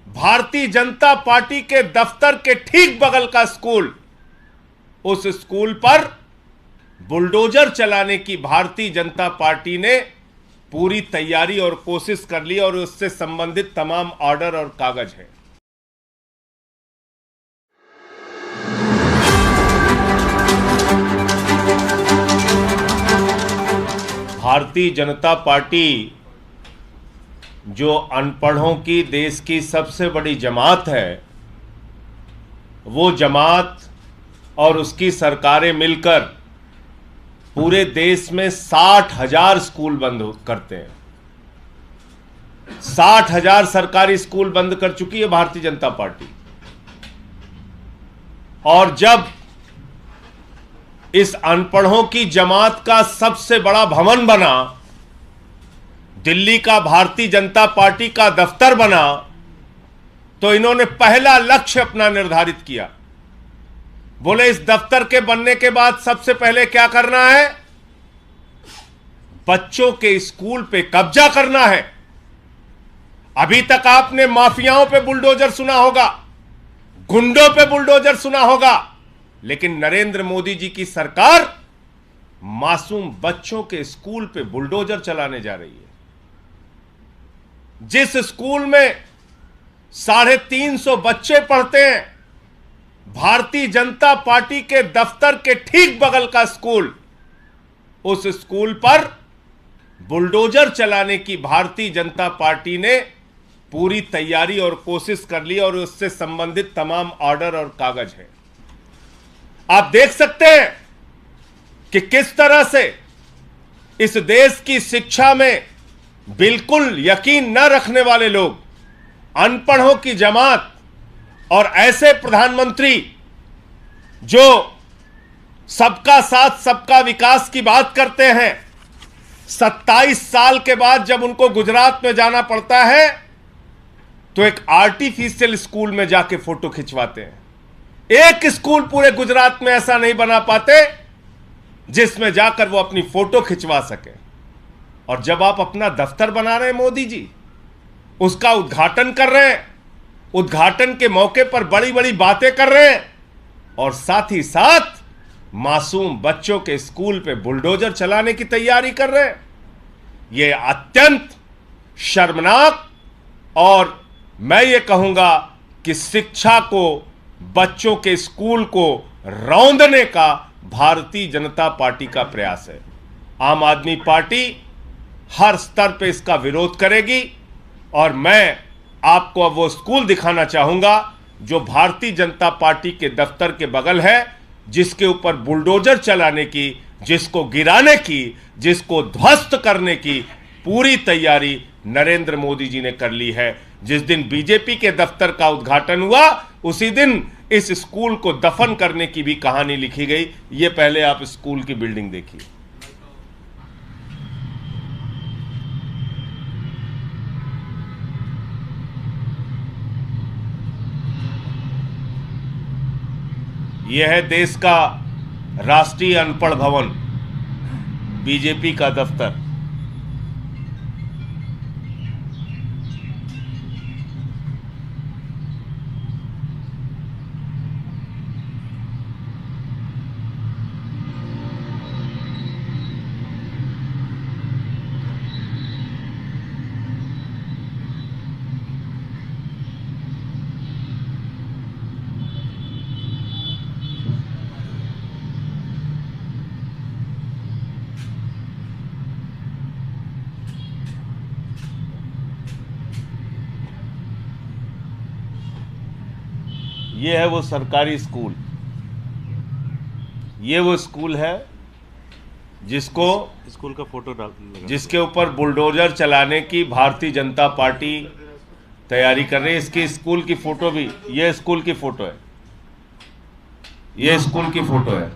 Bharatiya Janata party के दफ्तर के ठीक बगल का स्कूल, उस स्कूल पर बुलडोजर चलाने की भारतीय जनता पार्टी ने पूरी तैयारी और कोशिश कर ली और उससे संबंधित तमाम ऑर्डर और कागज हैं। भारतीय जनता पार्टी जो अनपढ़ों की देश की सबसे बड़ी जमात है, वो जमात और उसकी सरकारें मिलकर पूरे देश में 60,000 स्कूल बंद करते हैं। 60,000 सरकारी स्कूल बंद कर चुकी है भारतीय जनता पार्टी। और जब इस अनपढ़ों की जमात का सबसे बड़ा भवन बना, दिल्ली का भारतीय जनता पार्टी का दफ्तर बना, तो इन्होंने पहला लक्ष्य अपना निर्धारित किया। बोले इस दफ्तर के बनने के बाद सबसे पहले क्या करना है? बच्चों के स्कूल पे कब्जा करना है। अभी तक आपने माफियाओं पे बुलडोजर सुना होगा, गुंडों पे बुलडोजर सुना होगा, लेकिन नरेंद्र मोदी जी की सरकार मासूम बच्चों के स्कूल पे बुलडोजर चलाने जा रही है। जिस स्कूल में 350 बच्चे पढ़ते हैं, भारतीय जनता पार्टी के दफ्तर के ठीक बगल का स्कूल, उस स्कूल पर बुलडोजर चलाने की भारतीय जनता पार्टी ने पूरी तैयारी और कोशिश कर ली और उससे संबंधित तमाम ऑर्डर और कागज हैं। आप देख सकते हैं कि किस तरह से इस देश की शिक्षा में बिल्कुल यकीन न रखने वाले लोग, अनपढ़ों की जमात और ऐसे प्रधानमंत्री जो सबका साथ सबका विकास की बात करते हैं, 27 साल के बाद जब उनको गुजरात में जाना पड़ता है तो एक आर्टिफिशियल स्कूल में जाके फोटो खिंचवाते हैं। एक स्कूल पूरे गुजरात में ऐसा नहीं बना पाते जिसमें जाकर वो अपनी फोटो खिंचवा सके। और जब आप अपना दफ्तर बना रहे हैं मोदी जी, उसका उद्घाटन कर रहे हैं, उद्घाटन के मौके पर बड़ी बड़ी बातें कर रहे हैं और साथ ही साथ मासूम बच्चों के स्कूल पे बुलडोजर चलाने की तैयारी कर रहे हैं, यह अत्यंत शर्मनाक और मैं ये कहूंगा कि शिक्षा को, बच्चों के स्कूल को रौंदने का भारतीय जनता पार्टी का प्रयास है। आम आदमी पार्टी हर स्तर पे इसका विरोध करेगी और मैं आपको अब वो स्कूल दिखाना चाहूंगा जो भारतीय जनता पार्टी के दफ्तर के बगल है, जिसके ऊपर बुलडोजर चलाने की, जिसको गिराने की, जिसको ध्वस्त करने की पूरी तैयारी नरेंद्र मोदी जी ने कर ली है। जिस दिन बीजेपी के दफ्तर का उद्घाटन हुआ, उसी दिन इस स्कूल को दफन करने की भी कहानी लिखी गई। ये पहले आप स्कूल की बिल्डिंग देखिए। यह है देश का राष्ट्रीय अनपढ़ भवन, बीजेपी का दफ्तर। ये है वो सरकारी स्कूल, ये वो स्कूल है जिसको स्कूल का फोटो जिसके ऊपर बुलडोजर चलाने की भारतीय जनता पार्टी तैयारी कर रही है। इसकी स्कूल की फोटो भी, ये स्कूल की फोटो है, ये स्कूल की फोटो है।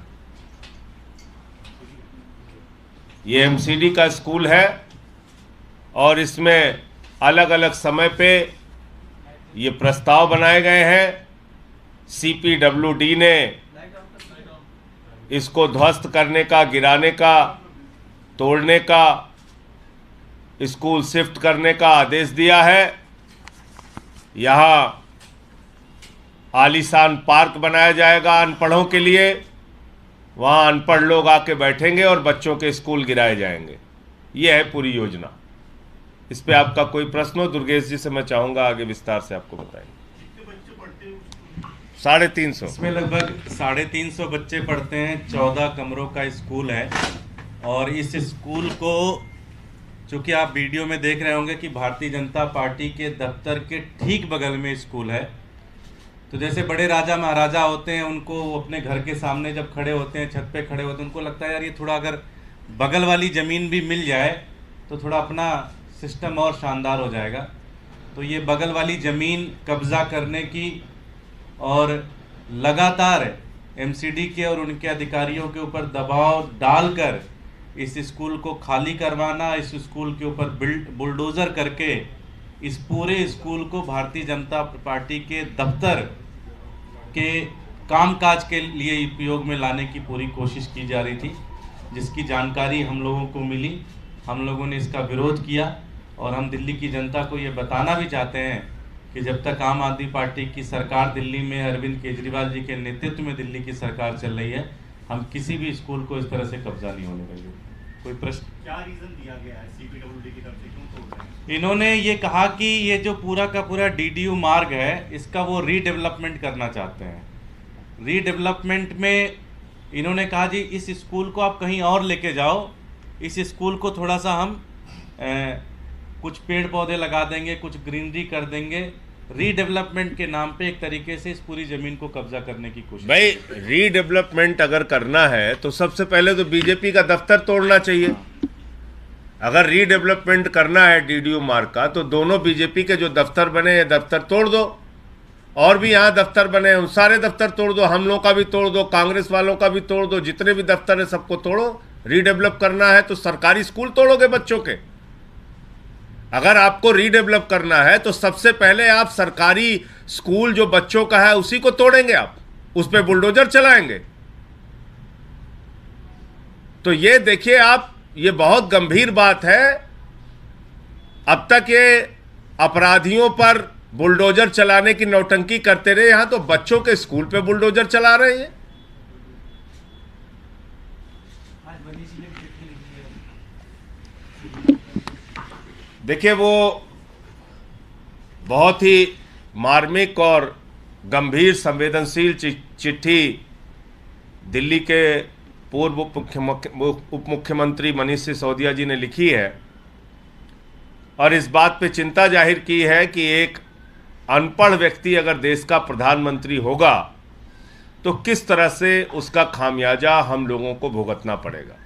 ये एमसीडी का स्कूल है और इसमें अलग अलग समय पे ये प्रस्ताव बनाए गए हैं। सीपीडब्ल्यूडी ने इसको ध्वस्त करने का, गिराने का, तोड़ने का, स्कूल शिफ्ट करने का आदेश दिया है। यहाँ आलीशान पार्क बनाया जाएगा अनपढ़ों के लिए, वहाँ अनपढ़ लोग आके बैठेंगे और बच्चों के स्कूल गिराए जाएंगे। ये है पूरी योजना। इस पे आपका कोई प्रश्न हो दुर्गेश जी से मैं चाहूँगा आगे विस्तार से आपको बताएंगे। 350। इसमें लगभग 350 बच्चे पढ़ते हैं। 14 कमरों का स्कूल है और इस स्कूल को, चूँकि आप वीडियो में देख रहे होंगे कि भारतीय जनता पार्टी के दफ्तर के ठीक बगल में स्कूल है। तो जैसे बड़े राजा महाराजा होते हैं, उनको अपने घर के सामने जब खड़े होते हैं, छत पे खड़े होते हैं, उनको लगता है यार ये थोड़ा अगर बगल वाली ज़मीन भी मिल जाए तो थोड़ा अपना सिस्टम और शानदार हो जाएगा। तो ये बगल वाली ज़मीन कब्ज़ा करने की और लगातार एमसीडी के और उनके अधिकारियों के ऊपर दबाव डालकर इस स्कूल को खाली करवाना, इस स्कूल के ऊपर बुलडोज़र करके इस पूरे स्कूल को भारतीय जनता पार्टी के दफ्तर के कामकाज के लिए उपयोग में लाने की पूरी कोशिश की जा रही थी, जिसकी जानकारी हम लोगों को मिली। हम लोगों ने इसका विरोध किया और हम दिल्ली की जनता को ये बताना भी चाहते हैं कि जब तक आम आदमी पार्टी की सरकार दिल्ली में अरविंद केजरीवाल जी के नेतृत्व में दिल्ली की सरकार चल रही है, हम किसी भी स्कूल को इस तरह से कब्जा नहीं होने देंगे। कोई प्रश्न? क्या रीजन दिया गया है सीपीडब्ल्यूडी की तरफ से, क्यों तोड़ रहे हैं? इन्होंने ये कहा कि ये जो पूरा का पूरा डीडीयू मार्ग है, इसका वो रीडेवलपमेंट करना चाहते हैं। रीडेवलपमेंट में इन्होंने कहा जी इस स्कूल को आप कहीं और लेके जाओ, इस स्कूल को थोड़ा सा हम कुछ पेड़ पौधे लगा देंगे, कुछ ग्रीनरी कर देंगे। रीडेवलपमेंट के नाम पे एक तरीके से इस पूरी जमीन को कब्जा करने की कोशिश। भाई रीडेवलपमेंट अगर करना है तो सबसे पहले तो बीजेपी का दफ्तर तोड़ना चाहिए। अगर रीडेवलपमेंट करना है डीडीयू मार्ग का तो दोनों बीजेपी के जो दफ्तर बने हैं दफ्तर तोड़ दो, और भी यहाँ दफ्तर बने हैं उन सारे दफ्तर तोड़ दो, हम लोग का भी तोड़ दो, कांग्रेस वालों का भी तोड़ दो, जितने भी दफ्तर है सबको तोड़ो। रीडेवलप करना है तो सरकारी स्कूल तोड़ोगे बच्चों के? अगर आपको रीडेवलप करना है तो सबसे पहले आप सरकारी स्कूल जो बच्चों का है उसी को तोड़ेंगे, आप उस पर बुलडोजर चलाएंगे। तो ये देखिए आप, ये बहुत गंभीर बात है। अब तक ये अपराधियों पर बुलडोजर चलाने की नौटंकी करते रहे, यहां तो बच्चों के स्कूल पे बुलडोजर चला रहे हैं। देखिए वो बहुत ही मार्मिक और गंभीर संवेदनशील चिट्ठी दिल्ली के पूर्व उप मुख्यमंत्री मनीष सिसोदिया जी ने लिखी है और इस बात पे चिंता जाहिर की है कि एक अनपढ़ व्यक्ति अगर देश का प्रधानमंत्री होगा तो किस तरह से उसका खामियाजा हम लोगों को भुगतना पड़ेगा।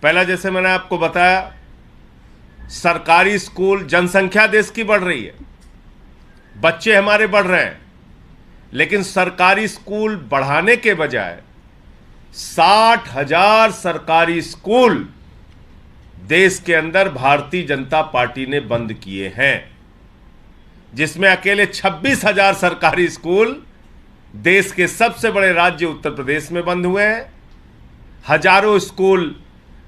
पहला, जैसे मैंने आपको बताया, सरकारी स्कूल, जनसंख्या देश की बढ़ रही है, बच्चे हमारे बढ़ रहे हैं, लेकिन सरकारी स्कूल बढ़ाने के बजाय 60,000 सरकारी स्कूल देश के अंदर भारतीय जनता पार्टी ने बंद किए हैं, जिसमें अकेले 26,000 सरकारी स्कूल देश के सबसे बड़े राज्य उत्तर प्रदेश में बंद हुए हैं। हजारों स्कूल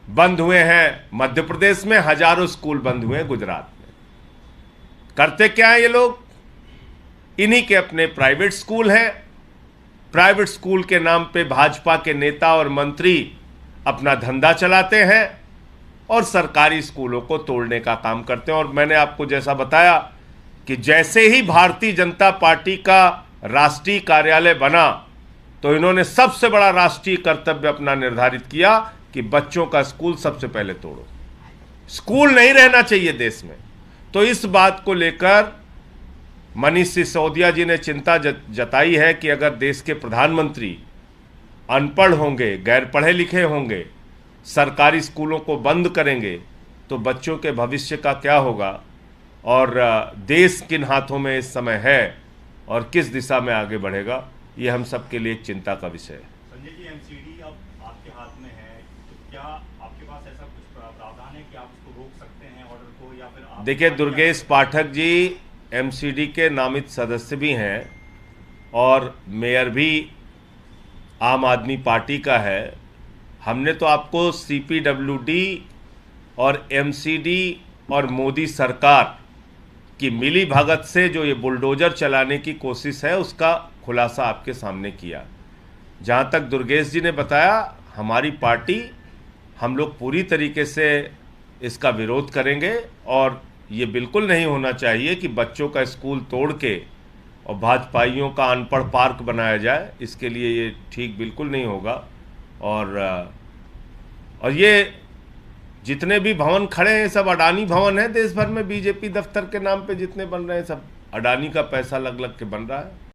बंद हुए हैं मध्य प्रदेश में, हजारों स्कूल बंद हुए हैं गुजरात में। करते क्या है ये लोग? इन्हीं के अपने प्राइवेट स्कूल हैं। प्राइवेट स्कूल के नाम पे भाजपा के नेता और मंत्री अपना धंधा चलाते हैं और सरकारी स्कूलों को तोड़ने का काम करते हैं। और मैंने आपको जैसा बताया कि जैसे ही भारतीय जनता पार्टी का राष्ट्रीय कार्यालय बना तो इन्होंने सबसे बड़ा राष्ट्रीय कर्तव्य अपना निर्धारित किया कि बच्चों का स्कूल सबसे पहले तोड़ो। स्कूल नहीं रहना चाहिए देश में। तो इस बात को लेकर मनीष सिसोदिया जी ने चिंता जताई है कि अगर देश के प्रधानमंत्री अनपढ़ होंगे, गैर पढ़े लिखे होंगे, सरकारी स्कूलों को बंद करेंगे तो बच्चों के भविष्य का क्या होगा और देश किन हाथों में इस समय है और किस दिशा में आगे बढ़ेगा, ये हम सबके लिए एक चिंता का विषय है। संजय जी, एमसीडी अब आपके हाथ में है, तो क्या आपके पास ऐसा कुछ प्रावधान है कि आप उसको रोक सकते हैं ऑर्डर को, या फिर आप? देखिए, दुर्गेश पाठक जी एमसीडी के नामित सदस्य भी हैं और मेयर भी आम आदमी पार्टी का है। हमने तो आपको सीपीडब्ल्यूडी और एमसीडी और मोदी सरकार कि मिली भगत से जो ये बुलडोजर चलाने की कोशिश है उसका खुलासा आपके सामने किया। जहाँ तक दुर्गेश जी ने बताया, हमारी पार्टी, हम लोग पूरी तरीके से इसका विरोध करेंगे और ये बिल्कुल नहीं होना चाहिए कि बच्चों का स्कूल तोड़ के और भाजपाइयों का अनपढ़ पार्क बनाया जाए। इसके लिए ये ठीक बिल्कुल नहीं होगा। और ये जितने भी भवन खड़े हैं सब अडानी भवन है। देश भर में बीजेपी दफ्तर के नाम पे जितने बन रहे हैं सब अडानी का पैसा लग लग के बन रहा है।